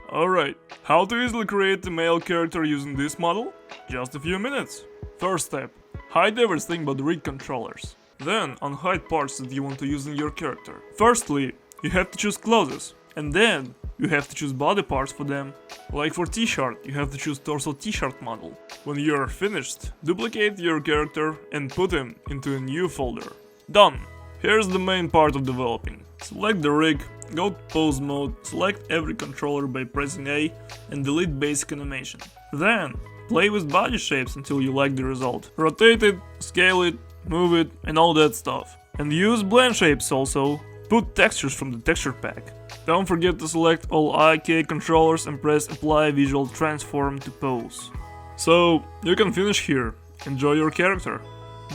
Alright, how to easily create a male character using this model? Just a few minutes. First step, hide everything but the rig controllers. Then unhide parts that you want to use in your character. Firstly, you have to choose clothes, and then you have to choose body parts for them. Like for t-shirt, you have to choose torso t-shirt model. When you are finished, duplicate your character and put him into a new folder. Done! Here's the main part of developing. Select the rig, go to pose mode, select every controller by pressing A and delete basic animation. Then, play with body shapes until you like the result. Rotate it, scale it, move it and all that stuff. And use blend shapes also. Put textures from the texture pack. Don't forget to select all IK controllers and press apply visual transform to pose. So, you can finish here. Enjoy your character.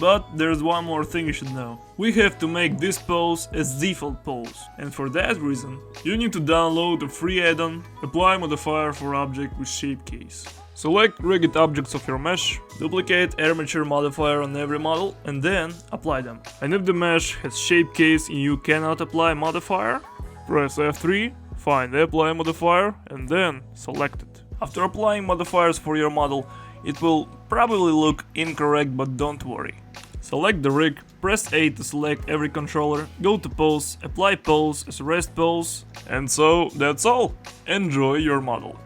But there's one more thing you should know. We have to make this pose as default pose, and for that reason, you need to download a free add-on, apply modifier for object with shape case. Select rigged objects of your mesh, duplicate armature modifier on every model, and then apply them. And if the mesh has shape case and you cannot apply modifier, press F3, find the apply modifier, and then select it. After applying modifiers for your model, it will probably look incorrect, but don't worry. Select the rig, press A to select every controller, go to pose, apply pose as rest pose, and so that's all. Enjoy your model.